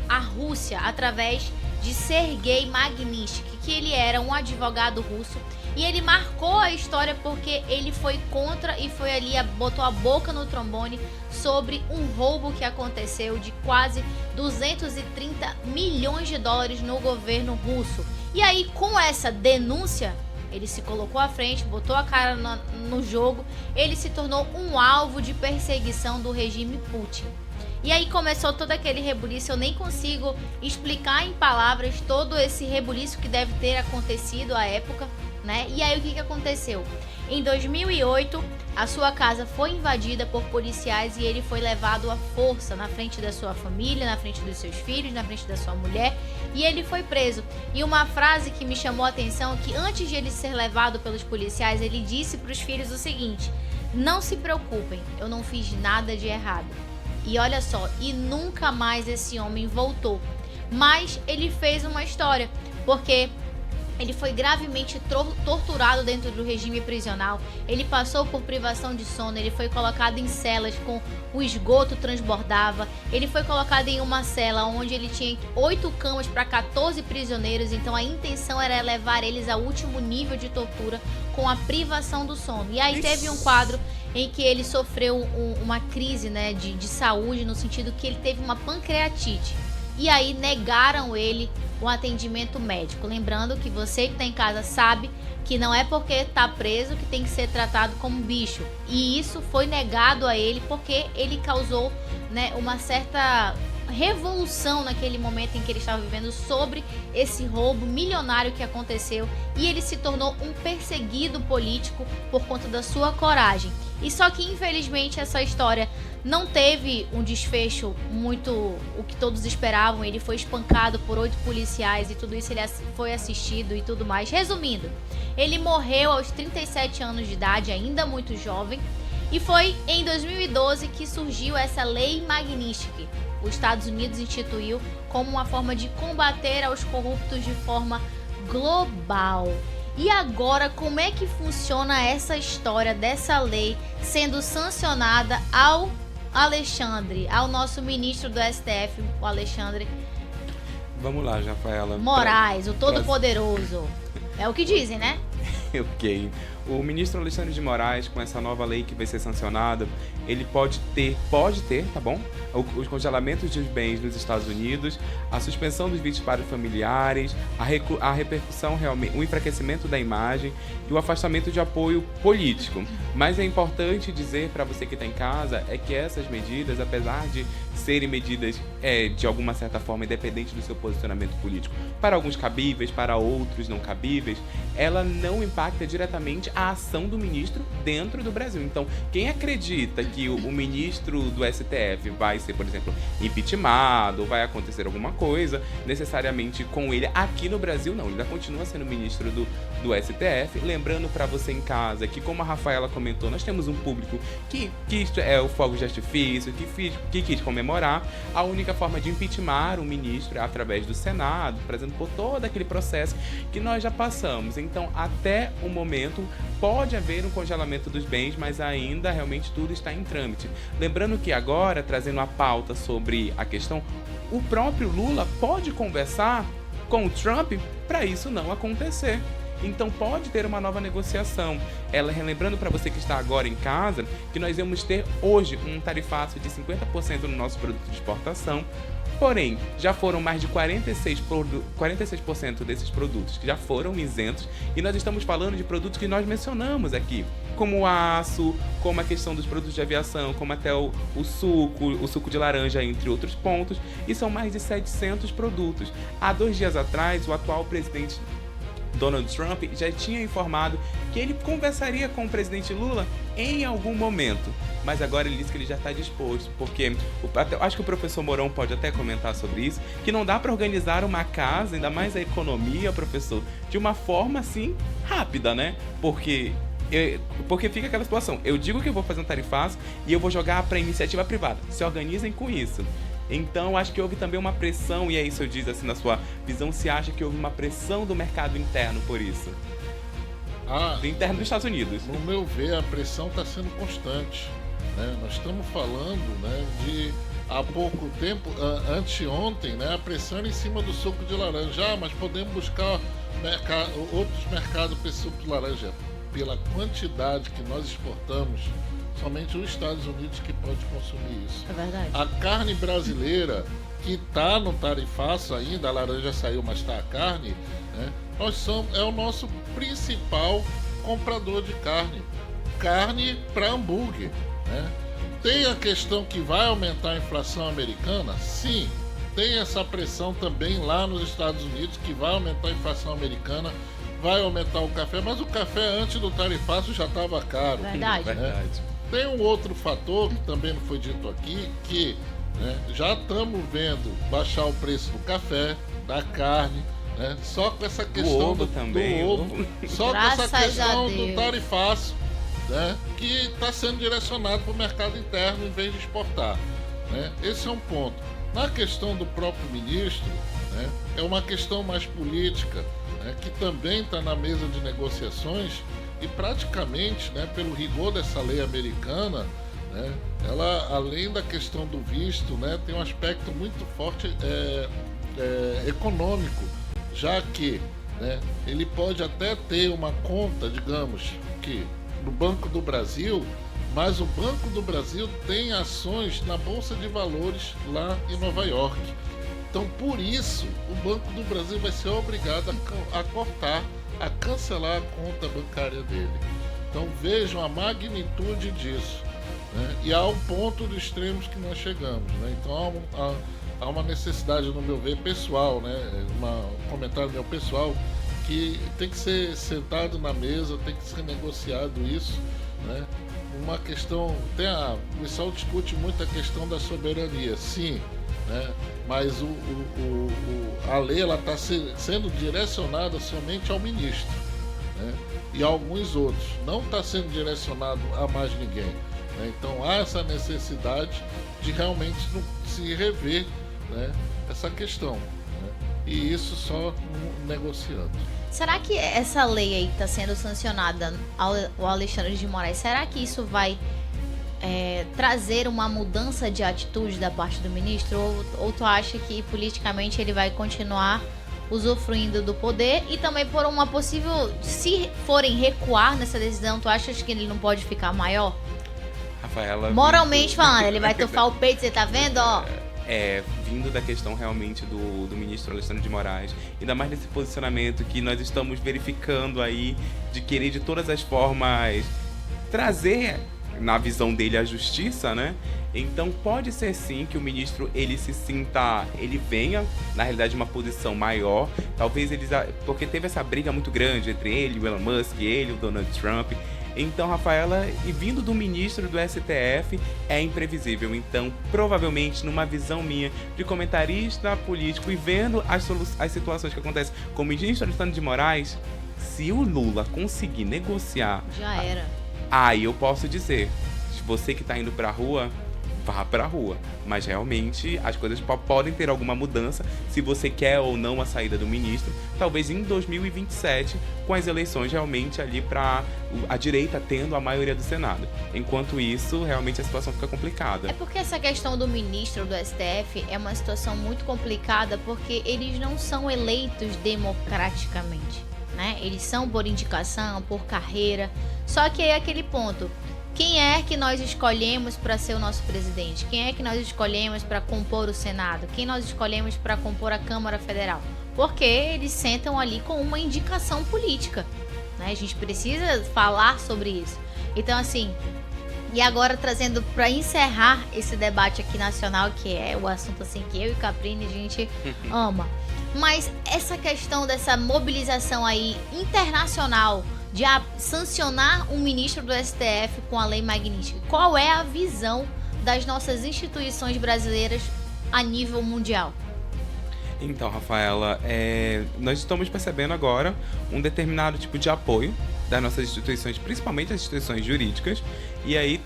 a Rússia através de Sergei Magnitsky, que ele era um advogado russo e ele marcou a história porque ele foi contra e foi ali, botou a boca no trombone sobre um roubo que aconteceu de quase 230 milhões de dólares no governo russo. E aí, com essa denúncia, ele se colocou à frente, botou a cara no jogo, ele se tornou um alvo de perseguição do regime Putin. E aí começou todo aquele rebuliço, eu nem consigo explicar em palavras todo esse rebuliço que deve ter acontecido à época, né? E aí o que aconteceu? Em 2008, a sua casa foi invadida por policiais e ele foi levado à força na frente da sua família, na frente dos seus filhos, na frente da sua mulher, e ele foi preso. E uma frase que me chamou a atenção é que antes de ele ser levado pelos policiais, ele disse para os filhos o seguinte: não se preocupem, eu não fiz nada de errado. E olha só, e nunca mais esse homem voltou. Mas ele fez uma história, porque ele foi gravemente torturado dentro do regime prisional, ele passou por privação de sono, ele foi colocado em celas com o esgoto transbordava, ele foi colocado em uma cela onde ele tinha 8 camas para 14 prisioneiros, então a intenção era levar eles ao último nível de tortura com a privação do sono. E aí teve um quadro em que ele sofreu uma crise, né, de saúde, no sentido que ele teve uma pancreatite. E aí negaram ele o atendimento médico. Lembrando que você que está em casa sabe que não é porque está preso que tem que ser tratado como bicho. E isso foi negado a ele porque ele causou, né, uma certa revolução naquele momento em que ele estava vivendo sobre esse roubo milionário que aconteceu, e ele se tornou um perseguido político por conta da sua coragem. E só que infelizmente essa história não teve um desfecho muito o que todos esperavam. Ele foi espancado por 8 policiais e tudo isso ele foi assistido e tudo mais. Resumindo, ele morreu aos 37 anos de idade, ainda muito jovem. E foi em 2012 que surgiu essa Lei Magnitsky. Os Estados Unidos instituiu como uma forma de combater aos corruptos de forma global. E agora, como é que funciona essa história dessa lei sendo sancionada ao Alexandre, ao nosso ministro do STF, o Alexandre Vamos lá, Rafaela. Moraes, o Todo-Poderoso. É o que dizem, né? Ok. O ministro Alexandre de Moraes, com essa nova lei que vai ser sancionada, ele pode ter, tá bom? Os congelamentos dos bens nos Estados Unidos, a suspensão dos vídeos para os familiares, a repercussão realmente, o enfraquecimento da imagem e o afastamento de apoio político. Mas é importante dizer para você que está em casa é que essas medidas, apesar de serem medidas de alguma certa forma independente do seu posicionamento político, para alguns cabíveis, para outros não cabíveis, ela não impacta diretamente a ação do ministro dentro do Brasil. Então, quem acredita que o ministro do STF vai ser, por exemplo, impeachmentado, ou vai acontecer alguma coisa necessariamente com ele aqui no Brasil, não. Ele ainda continua sendo ministro do STF. Lembrando para você em casa que, como a Rafaela comentou, nós temos um público que é o fogo de artifício, que quis comemorar. A única forma de impeachmentar um ministro é através do Senado, trazendo por todo aquele processo que nós já passamos. Então, até o momento, pode haver um congelamento dos bens, mas ainda realmente tudo está em trâmite. Lembrando que agora, trazendo a pauta sobre a questão, o próprio Lula pode conversar com o Trump para isso não acontecer. Então pode ter uma nova negociação. Relembrando para você que está agora em casa, que nós vamos ter hoje um tarifaço de 50% no nosso produto de exportação. Porém, já foram mais de 46% desses produtos que já foram isentos, e nós estamos falando de produtos que nós mencionamos aqui, como o aço, como a questão dos produtos de aviação, como até o suco de laranja, entre outros pontos, e são mais de 700 produtos. Há 2 dias atrás, o atual presidente Donald Trump já tinha informado que ele conversaria com o presidente Lula em algum momento, mas agora ele disse que ele já está disposto, porque acho que o professor Mourão pode até comentar sobre isso, que não dá para organizar uma casa, ainda mais a economia, professor, de uma forma assim rápida, né? Porque fica aquela situação, eu digo que eu vou fazer um tarifaço e eu vou jogar para iniciativa privada, se organizem com isso. Então, acho que houve também uma pressão, e é isso eu diz assim, na sua visão, se acha que houve uma pressão do mercado interno por isso? Do interno dos Estados Unidos. No meu ver, a pressão está sendo constante, né? Nós estamos falando, né, de há pouco tempo, anteontem, né, a pressão era em cima do suco de laranja, mas podemos buscar outros mercados para esse suco de laranja. Pela quantidade que nós exportamos, somente os Estados Unidos que pode consumir isso. É verdade. A carne brasileira, que está no tarifaço ainda, a laranja saiu, mas está a carne, né? É o nosso principal comprador de carne. Carne para hambúrguer, né? Tem a questão que vai aumentar a inflação americana? Sim. Tem essa pressão também lá nos Estados Unidos, que vai aumentar a inflação americana, vai aumentar o café, mas o café antes do tarifaço já estava caro. Verdade. Né? Verdade. Tem um outro fator que também não foi dito aqui, que, né, já estamos vendo baixar o preço do café, da carne, né, só com essa questão do ovo, só com essa Graças questão a do Deus. tarifaço, né, que está sendo direcionado para o mercado interno em vez de exportar, né. Esse é um ponto. Na questão do próprio ministro, né, é uma questão mais política, né, que também está na mesa de negociações. E praticamente, né, pelo rigor dessa lei americana, né, ela, além da questão do visto, né, tem um aspecto muito forte econômico, já que, né, ele pode até ter uma conta, digamos, que no Banco do Brasil, mas o Banco do Brasil tem ações na Bolsa de Valores lá em Nova York. Então, por isso, o Banco do Brasil vai ser obrigado a cortar, a cancelar a conta bancária dele. Então vejam a magnitude disso, né? E há um ponto dos extremos que nós chegamos, né? Então há uma necessidade, no meu ver, pessoal, né? Um comentário meu pessoal, que tem que ser sentado na mesa, tem que ser negociado isso, né? Uma questão, o pessoal discute muito a questão da soberania, sim, né? Mas a lei está sendo direcionada somente ao ministro, né, e a alguns outros. Não está sendo direcionado a mais ninguém. né? Então há essa necessidade de realmente se rever, né, essa questão, né? E isso só negociando. Será que essa lei aí que está sendo sancionada ao Alexandre de Moraes, será que isso vai trazer uma mudança de atitude da parte do ministro? Ou tu acha que politicamente ele vai continuar usufruindo do poder? E também por uma possível, se forem recuar nessa decisão, tu achas que ele não pode ficar maior? Rafaela, Moralmente falando, ele vai tufar o peito, você tá vendo, ó? Vindo da questão realmente do ministro Alexandre de Moraes, ainda mais nesse posicionamento que nós estamos verificando aí, de querer de todas as formas trazer, na visão dele, a justiça, né? Então pode ser sim que o ministro ele venha, na realidade, uma posição maior, talvez porque teve essa briga muito grande entre ele, o Elon Musk, ele, o Donald Trump. Então, Rafaela, e vindo do ministro do STF, é imprevisível. Então, provavelmente, numa visão minha de comentarista político e vendo as situações que acontecem com o ministro Alexandre de Moraes, se o Lula conseguir negociar... Já era. Aí eu posso dizer, você que tá indo pra rua, vá pra rua. Mas realmente as coisas podem ter alguma mudança se você quer ou não a saída do ministro. Talvez em 2027, com as eleições realmente ali pra a direita tendo a maioria do Senado. Enquanto isso, realmente a situação fica complicada. É porque essa questão do ministro do STF é uma situação muito complicada, porque eles não são eleitos democraticamente, né? Eles são por indicação, por carreira. Só que é aquele ponto. Quem é que nós escolhemos para ser o nosso presidente? Quem é que nós escolhemos para compor o Senado? Quem nós escolhemos para compor a Câmara Federal? Porque eles sentam ali com uma indicação política, né? A gente precisa falar sobre isso. Então, assim, e agora trazendo para encerrar esse debate aqui nacional, que é o assunto assim que eu e Caprini a gente ama. Mas essa questão dessa mobilização aí internacional de sancionar um ministro do STF com a Lei Magnífica. Qual é a visão das nossas instituições brasileiras a nível mundial? Então, Rafaela, nós estamos percebendo agora um determinado tipo de apoio das nossas instituições, principalmente as instituições jurídicas, e aí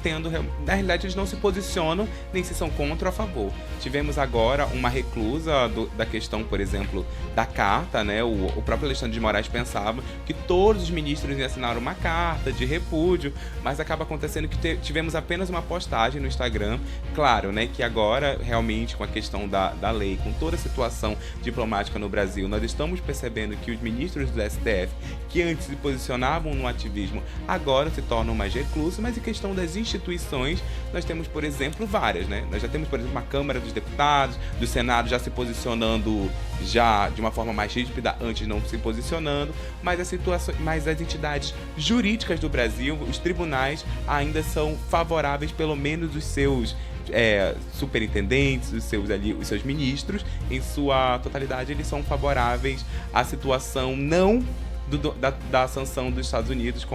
na realidade eles não se posicionam nem se são contra ou a favor. Tivemos agora uma reclusa da questão, por exemplo, da carta, né? O próprio Alexandre de Moraes pensava que todos os ministros iam assinar uma carta de repúdio, mas acaba acontecendo que tivemos apenas uma postagem no Instagram. Claro, né, que agora realmente com a questão da lei, com toda a situação diplomática no Brasil, nós estamos percebendo que os ministros do STF, que antes se posicionavam no ativismo, agora se tornam mais reclusos. Mas em questão das instituições, nós temos, por exemplo, várias, né? Nós já temos, por exemplo, uma Câmara dos Deputados, do Senado já se posicionando já de uma forma mais rígida, antes não se posicionando, mas as entidades jurídicas do Brasil, os tribunais, ainda são favoráveis, pelo menos os seus superintendentes, os seus ministros, em sua totalidade, eles são favoráveis à situação não da sanção dos Estados Unidos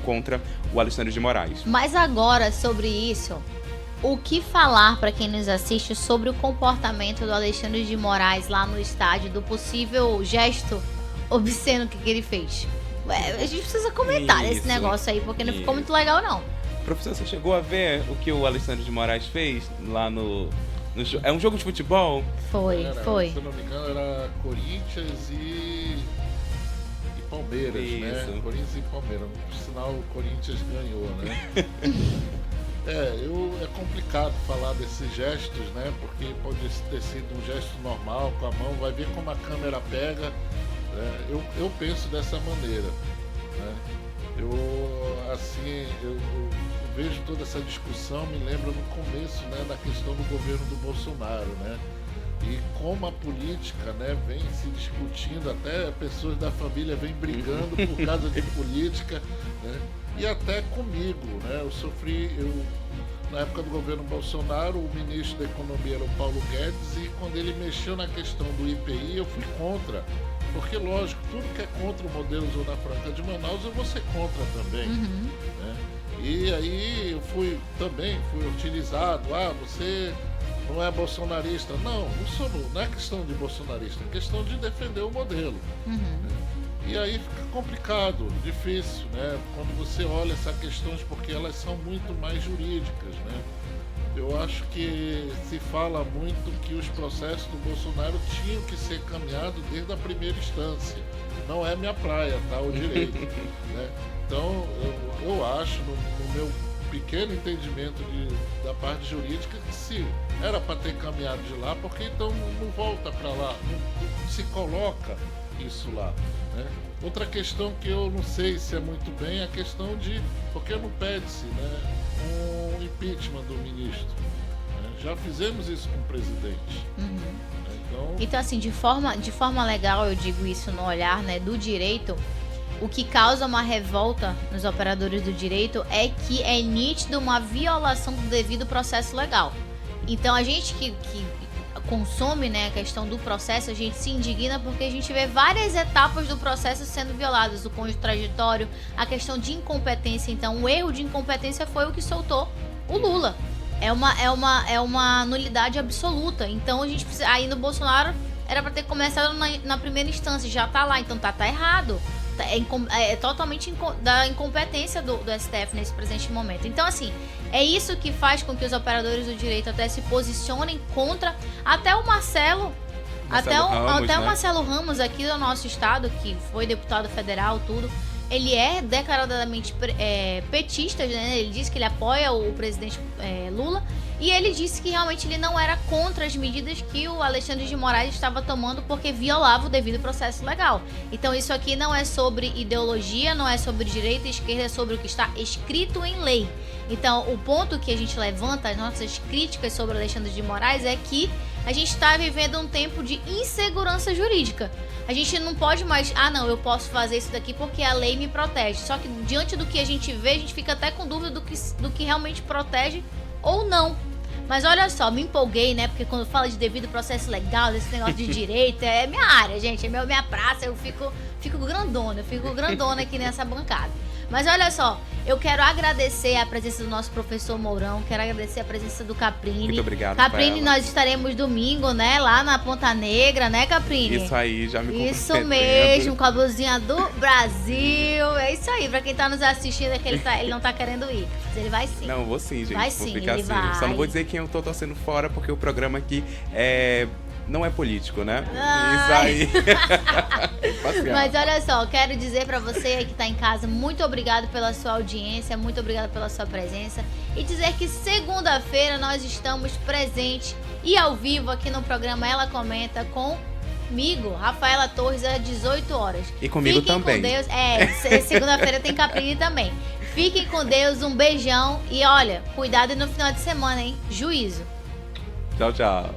contra o Alexandre de Moraes. Mas agora, sobre isso, o que falar para quem nos assiste sobre o comportamento do Alexandre de Moraes lá no estádio, do possível gesto obsceno que ele fez? A gente precisa comentar esse negócio aí, porque não ficou muito legal, não. Professor, você chegou a ver o que o Alexandre de Moraes fez lá no é um jogo de futebol? Foi. Se eu não me engano, era Corinthians e Palmeiras, isso, né? Corinthians e Palmeiras. Por sinal, o Corinthians ganhou, né? É complicado falar desses gestos, né? Porque pode ter sido um gesto normal, com a mão, vai ver como a câmera pega. Né? Eu penso dessa maneira, né? Eu vejo toda essa discussão, me lembra no começo, né, da questão do governo do Bolsonaro, né? E como a política, né, vem se discutindo, até pessoas da família vêm brigando por causa de política, né? E até comigo, né? Na época do governo Bolsonaro, o ministro da Economia era o Paulo Guedes, e quando ele mexeu na questão do IPI, eu fui contra. Porque, lógico, tudo que é contra o modelo Zona Franca de Manaus, eu vou ser contra também. Né? E aí eu fui utilizado, você não é bolsonarista. Não é questão de bolsonarista, é questão de defender o modelo. Né? E aí fica complicado, difícil, né? Quando você olha essas questões, porque elas são muito mais jurídicas, né? Eu acho que se fala muito que os processos do Bolsonaro tinham que ser caminhados desde a primeira instância. Não é minha praia, tá? O direito, né? Então, eu acho, no meu pequeno entendimento da parte jurídica, que se era para ter caminhado de lá, porque então não volta para lá, não se coloca isso lá, né? Outra questão que eu não sei se é muito bem é a questão de, porque não pede-se, né, um impeachment do ministro, né? Já fizemos isso com o presidente. Então, assim, de forma legal, eu digo isso no olhar, né, do direito. O que causa uma revolta nos operadores do direito é que é nítido uma violação do devido processo legal. Então, a gente que consome, né, a questão do processo, a gente se indigna porque a gente vê várias etapas do processo sendo violadas, o contraditório, a questão de incompetência. Então, o erro de incompetência foi o que soltou o Lula. É uma nulidade absoluta. Então, a gente precisa, aí no Bolsonaro era para ter começado na primeira instância, já tá lá, então tá errado. É totalmente da incompetência do STF nesse presente momento. Então, assim, é isso que faz com que os operadores do direito até se posicionem contra até o Marcelo Ramos, o Marcelo Ramos aqui do nosso estado, que foi deputado federal, tudo. Ele é declaradamente petista, né? Ele disse que ele apoia o presidente Lula. E ele disse que realmente ele não era contra as medidas que o Alexandre de Moraes estava tomando porque violava o devido processo legal. Então isso aqui não é sobre ideologia, não é sobre direita e esquerda, é sobre o que está escrito em lei. Então o ponto que a gente levanta, as nossas críticas sobre Alexandre de Moraes é que a gente está vivendo um tempo de insegurança jurídica. A gente não pode mais, não, eu posso fazer isso daqui porque a lei me protege. Só que diante do que a gente vê, a gente fica até com dúvida do que realmente protege ou não. Mas olha só, me empolguei, né? Porque quando fala de devido processo legal, desse negócio de direito, é minha área, gente, é minha praça, eu fico grandona aqui nessa bancada. Mas olha só, eu quero agradecer a presença do nosso professor Mourão, quero agradecer a presença do Caprini. Muito obrigado, Caprini, nós estaremos domingo, né, lá na Ponta Negra, né, Caprini? Isso aí, já me comprometendo. Isso mesmo, com a blusinha do Brasil. É isso aí, pra quem tá nos assistindo é que ele não tá querendo ir, mas ele vai sim. Não, eu vou sim, gente. Vai vou sim, ficar ele assim. vai. Só não vou dizer quem eu tô torcendo fora, porque o programa aqui não é político, né? Ai. Isso aí. Mas olha só, quero dizer pra você aí que tá em casa, muito obrigado pela sua audiência, muito obrigado pela sua presença. E dizer que segunda-feira nós estamos presentes e ao vivo aqui no programa Ela Comenta comigo, Rafaela Torres, às 18 horas. E comigo Fiquem também. Com Deus. Segunda-feira tem Caprini também. Fiquem com Deus, um beijão e olha, cuidado no final de semana, hein? Juízo. Tchau, tchau.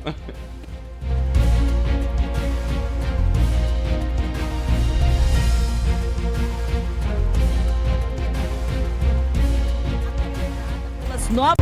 Novas